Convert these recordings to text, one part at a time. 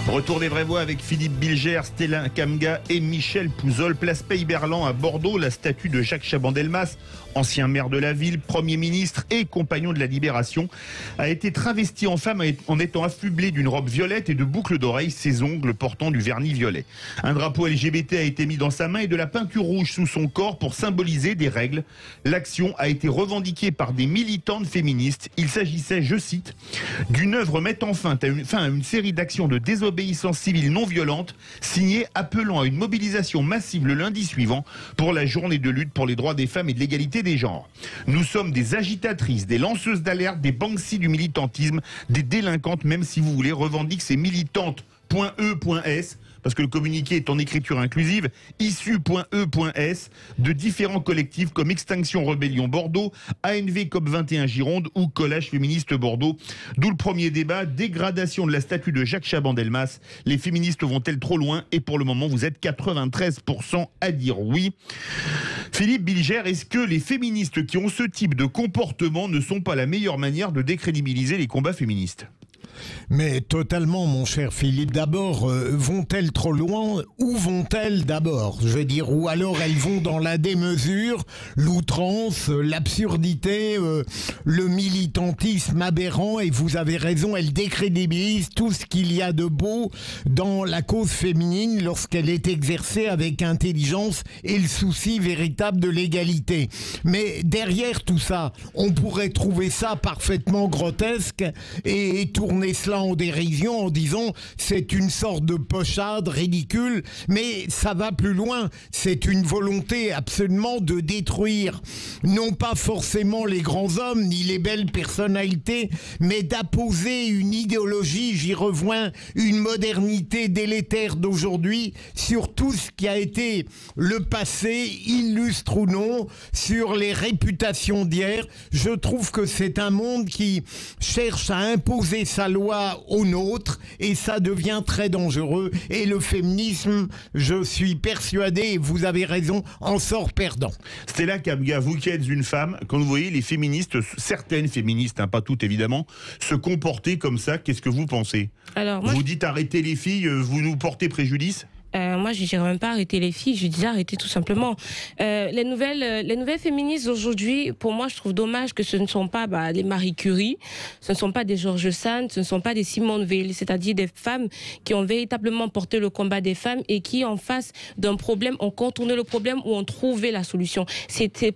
Retour des vraies voix avec Philippe Bilger, Stella Kamga et Michel Pouzol. Place Pays-Berlan à Bordeaux, la statue de Jacques Chaban-Delmas, ancien maire de la ville, Premier ministre et compagnon de la Libération, a été travesti en femme en étant affublé d'une robe violette et de boucles d'oreilles, ses ongles portant du vernis violet. Un drapeau LGBT a été mis dans sa main et de la peinture rouge sous son corps pour symboliser des règles. L'action a été revendiquée par des militantes féministes. Il s'agissait, je cite, d'une œuvre mettant fin à une série d'actions de désobéissance civile non violente, signée appelant à une mobilisation massive le lundi suivant pour la journée de lutte pour les droits des femmes et de l'égalité des genres. Nous sommes des agitatrices, des lanceuses d'alerte, des Banksy du militantisme, des délinquantes, même si vous voulez, revendiquent ces militantes.e.s, parce que le communiqué est en écriture inclusive, issu.e.s, de différents collectifs comme Extinction Rebellion Bordeaux, ANV COP21 Gironde ou Collage Féministe Bordeaux. D'où le premier débat, dégradation de la statue de Jacques Chaban-Delmas. Les féministes vont-elles trop loin? Et pour le moment, vous êtes 93% à dire oui. Philippe Bilger, est-ce que les féministes qui ont ce type de comportement ne sont pas la meilleure manière de décrédibiliser les combats féministes? Mais totalement, mon cher Philippe. D'abord, vont-elles trop loin? Où vont-elles d'abord? Je veux dire, ou alors elles vont dans la démesure, l'outrance, l'absurdité, le militantisme aberrant, et vous avez raison, elles décrédibilisent tout ce qu'il y a de beau dans la cause féminine lorsqu'elle est exercée avec intelligence et le souci véritable de l'égalité. Mais derrière tout ça, on pourrait trouver ça parfaitement grotesque et tourner cela en dérision en disant c'est une sorte de pochade ridicule, mais ça va plus loin. C'est une volonté absolument de détruire non pas forcément les grands hommes ni les belles personnalités, mais d'apposer une idéologie, j'y reviens, une modernité délétère d'aujourd'hui sur tout ce qui a été le passé, illustre ou non, sur les réputations d'hier. Je trouve que c'est un monde qui cherche à imposer sa loi aux nôtres et ça devient très dangereux, et le féminisme, je suis persuadé, et vous avez raison, en sort perdant. Stella Kamga, vous qui êtes une femme, quand vous voyez les féministes, certaines féministes, pas toutes évidemment, se comporter comme ça, qu'est-ce que vous pensez? Alors, moi, vous dites arrêtez les filles, vous nous portez préjudice? Moi, je dirais même pas arrêter les filles, je dis arrêter tout simplement. Les nouvelles féministes d'aujourd'hui, pour moi, je trouve dommage que ce ne sont pas les Marie Curie, ce ne sont pas des George Sand, ce ne sont pas des Simone Veil, c'est-à-dire des femmes qui ont véritablement porté le combat des femmes et qui, en face d'un problème, ont contourné le problème ou ont trouvé la solution.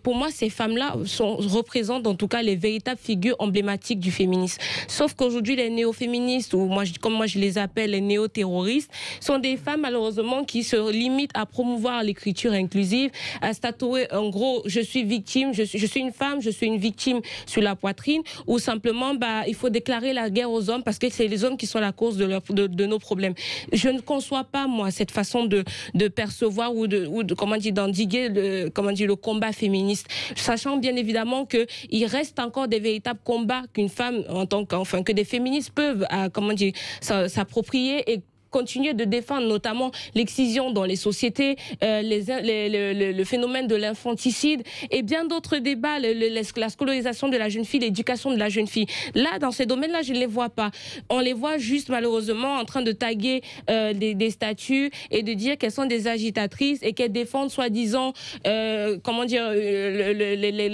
Pour moi, ces femmes-là représentent en tout cas les véritables figures emblématiques du féminisme. Sauf qu'aujourd'hui, les néo-féministes, ou comme moi je les appelle, les néo-terroristes, sont des femmes malheureusement qui se limitent à promouvoir l'écriture inclusive, à statuer en gros je suis victime, je suis une femme, je suis une victime sur la poitrine, ou simplement il faut déclarer la guerre aux hommes parce que c'est les hommes qui sont la cause de nos problèmes. Je ne conçois pas moi cette façon de percevoir ou de comment dire, d'endiguer le combat féministe, sachant bien évidemment que il reste encore des véritables combats qu'une femme que des féministes peuvent s'approprier et continuer de défendre, notamment l'excision dans les sociétés, le phénomène de l'infanticide et bien d'autres débats, la scolarisation de la jeune fille, l'éducation de la jeune fille. Là, dans ces domaines-là, je ne les vois pas. On les voit juste malheureusement en train de taguer des statuts et de dire qu'elles sont des agitatrices et qu'elles défendent soi-disant le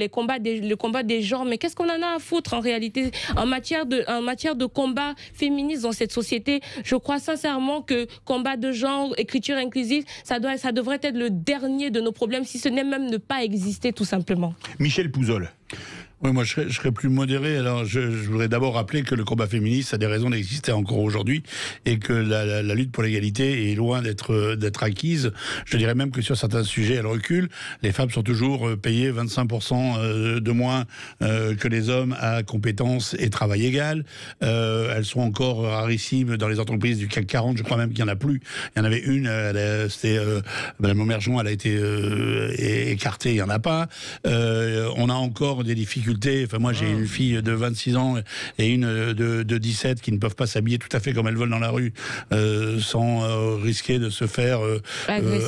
combat des genres. Mais qu'est-ce qu'on en a à foutre en réalité en matière de combat féministe dans cette société? Je crois sincèrement que combat de genre, écriture inclusive, ça devrait être le dernier de nos problèmes, si ce n'est même ne pas exister tout simplement. Michel Pouzol. Oui, moi je serais plus modéré. Alors je voudrais d'abord rappeler que le combat féministe a des raisons d'exister encore aujourd'hui et que la lutte pour l'égalité est loin d'être acquise. Je dirais même que sur certains sujets, elle recule. Les femmes sont toujours payées 25% de moins que les hommes à compétences et travail égal. Elles sont encore rarissimes dans les entreprises du CAC 40. Je crois même qu'il n'y en a plus. Il y en avait une, c'était Madame Aumergeon, elle a été écartée, il n'y en a pas. On a encore encore des difficultés. Enfin, moi, j'ai une fille de 26 ans et une de 17 qui ne peuvent pas s'habiller tout à fait comme elles veulent dans la rue sans risquer de se faire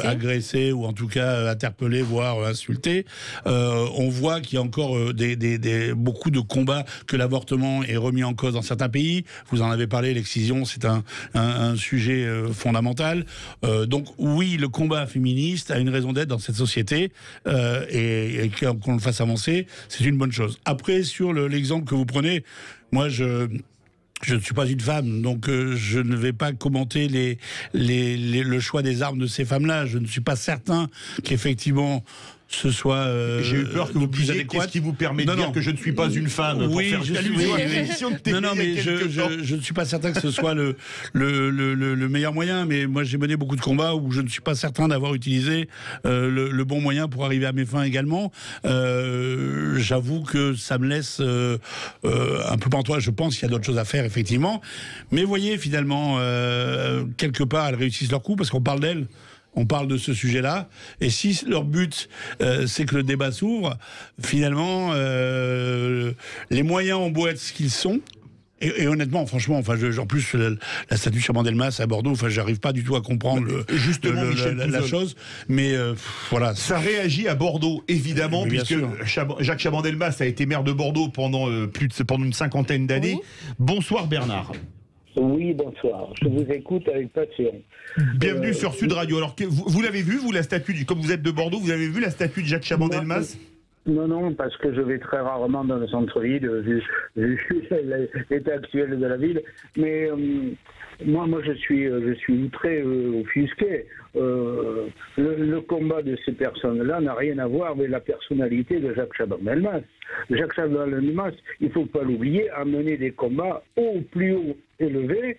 agresser ou en tout cas interpeller, voire insulter. On voit qu'il y a encore beaucoup de combats, que l'avortement est remis en cause dans certains pays. Vous en avez parlé, l'excision, c'est un sujet fondamental. Donc oui, le combat féministe a une raison d'être dans cette société et qu'on le fasse avancer, c'est une bonne chose. Après, sur l'exemple que vous prenez, moi je ne suis pas une femme, donc je ne vais pas commenter le choix des armes de ces femmes-là. Je ne suis pas certain qu'effectivement ce soit j'ai eu peur que vous disiez qu'est-ce qui vous permet de dire que je ne suis pas une femme pour faire allusion à l'émission que non, mais je ne suis pas certain que ce soit le meilleur moyen, mais moi j'ai mené beaucoup de combats où je ne suis pas certain d'avoir utilisé le bon moyen pour arriver à mes fins également. J'avoue que ça me laisse un peu pantois. Je pense qu'il y a d'autres choses à faire, effectivement. Mais voyez, finalement, quelque part, elles réussissent leur coup parce qu'on parle d'elles. On parle de ce sujet-là, et si leur but c'est que le débat s'ouvre, finalement, les moyens ont beau être ce qu'ils sont, et honnêtement, franchement, en plus la statue Chaban-Delmas à Bordeaux, j'arrive pas du tout à comprendre la chose, mais voilà. Ça réagit à Bordeaux, évidemment, puisque Jacques Chaban-Delmas a été maire de Bordeaux pendant une cinquantaine d'années. Oui. Bonsoir Bernard. Oui, bonsoir. Je vous écoute avec passion. Bienvenue sur Sud Radio. Alors, vous l'avez vu, vous, la statue, comme vous êtes de Bordeaux, vous avez vu la statue de Jacques Chaban-Delmas ? Non, parce que je vais très rarement dans le centre-ville, vu l'état actuel de la ville. Mais moi, je suis très offusqué. Le combat de ces personnes-là n'a rien à voir avec la personnalité de Jacques Chaban-Delmas. Jacques Chaban-Delmas, il ne faut pas l'oublier, a mené des combats au plus haut élevés,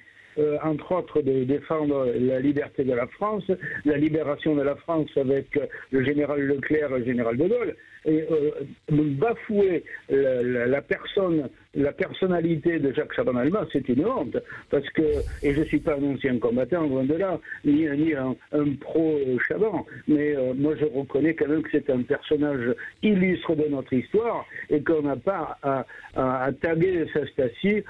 entre autres de défendre la liberté de la France, la libération de la France avec le général Leclerc et le général de Gaulle, et bafouer la personnalité de Jacques Chaban-Delmas, c'est une honte, parce que, et je ne suis pas un ancien combattant, loin de là, ni un pro-Chaban, mais moi je reconnais quand même que c'est un personnage illustre de notre histoire, et qu'on n'a pas à taguer sa statue,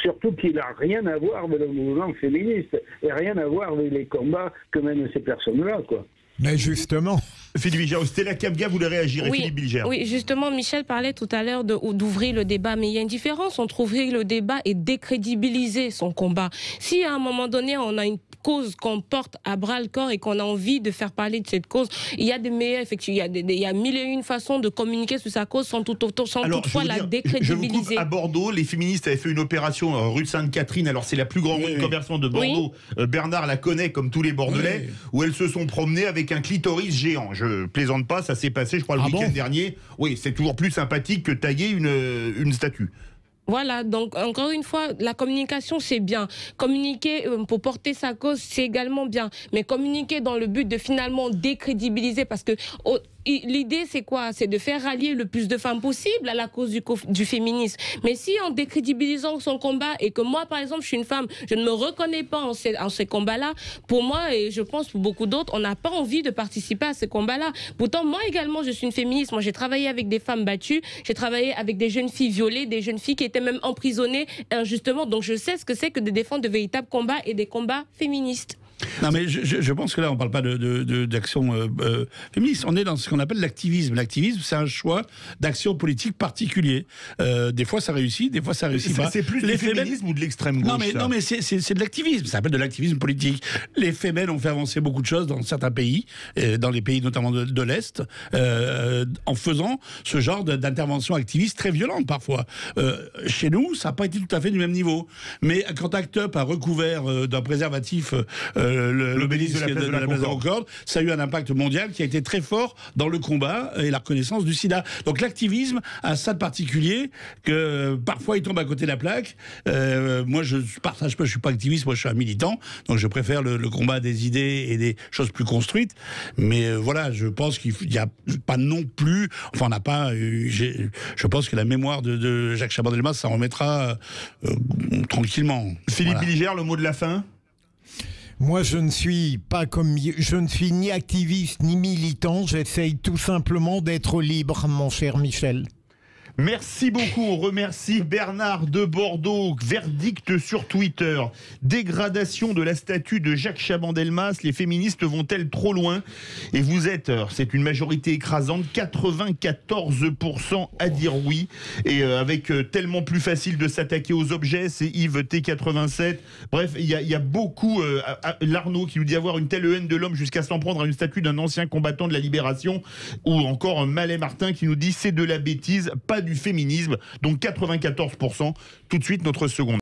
surtout qu'il n'a rien à voir avec le mouvement féministe, et rien à voir avec les combats que mènent ces personnes-là, quoi. Mais justement... Philippe Bilger, Stella Kamga voulait réagir, et Philippe Bilger. Oui, justement, Michel parlait tout à l'heure d'ouvrir le débat, mais il y a une différence entre ouvrir le débat et décrédibiliser son combat. Si à un moment donné, on a une cause qu'on porte à bras-le-corps et qu'on a envie de faire parler de cette cause, il y a des meilleurs, effectivement, il y a mille et une façons de communiquer sur sa cause sans toutefois la décrédibiliser. À Bordeaux, les féministes avaient fait une opération rue Sainte-Catherine, alors c'est la plus grande rue de commerçant de Bordeaux, Bernard la connaît comme tous les Bordelais, où elles se sont promenées avec un clitoris géant. Je plaisante pas, ça s'est passé, je crois, le week-end dernier. Oui, c'est toujours plus sympathique que tailler une statue. Voilà, donc encore une fois, la communication c'est bien. Communiquer pour porter sa cause c'est également bien. Mais communiquer dans le but de finalement décrédibiliser, parce que l'idée c'est quoi? C'est de faire rallier le plus de femmes possible à la cause du féminisme. Mais si en décrédibilisant son combat, et que moi par exemple je suis une femme, je ne me reconnais pas en ces combats-là, pour moi et je pense pour beaucoup d'autres, on n'a pas envie de participer à ces combats-là. Pourtant moi également je suis une féministe, moi j'ai travaillé avec des femmes battues, j'ai travaillé avec des jeunes filles violées, des jeunes filles qui étaient même emprisonnées injustement, donc je sais ce que c'est que de défendre de véritables combats et des combats féministes. Non, mais je pense que là, on ne parle pas d'action féministe. On est dans ce qu'on appelle l'activisme. L'activisme, c'est un choix d'action politique particulier. Des fois, ça réussit, des fois, ça réussit pas. C'est plus du féminisme ou de l'extrême gauche? Non, mais c'est de l'activisme. Ça s'appelle de l'activisme politique. Les femmes ont fait avancer beaucoup de choses dans certains pays, dans les pays notamment de l'Est, en faisant ce genre d'intervention activiste très violente parfois. Chez nous, ça n'a pas été tout à fait du même niveau. Mais quand Act Up a recouvert d'un préservatif l'obélisque de la place de la Concorde, ça a eu un impact mondial qui a été très fort dans le combat et la reconnaissance du sida. Donc l'activisme a ça de particulier que parfois il tombe à côté de la plaque. Moi je partage pas, je suis pas activiste, moi je suis un militant, donc je préfère le combat des idées et des choses plus construites. Mais voilà, je pense qu'il n'y a pas non plus, enfin on n'a pas, je pense que la mémoire de Jacques Chaban-Delmas, ça remettra tranquillement. Philippe Bilger, le mot de la fin? Moi, je ne suis ni activiste ni militant. J'essaye tout simplement d'être libre, mon cher Michel. Merci beaucoup, on remercie Bernard de Bordeaux. Verdict sur Twitter. Dégradation de la statue de Jacques Chaban-Delmas. Les féministes vont-elles trop loin? Et vous êtes, c'est une majorité écrasante, 94% à dire oui. Et avec tellement plus facile de s'attaquer aux objets, c'est Yves T87. Bref, il y a beaucoup, Larnaud qui nous dit avoir une telle haine de l'homme jusqu'à s'en prendre à une statue d'un ancien combattant de la libération. Ou encore Malais Martin qui nous dit c'est de la bêtise, pas du féminisme, donc 94%. Tout de suite, notre seconde.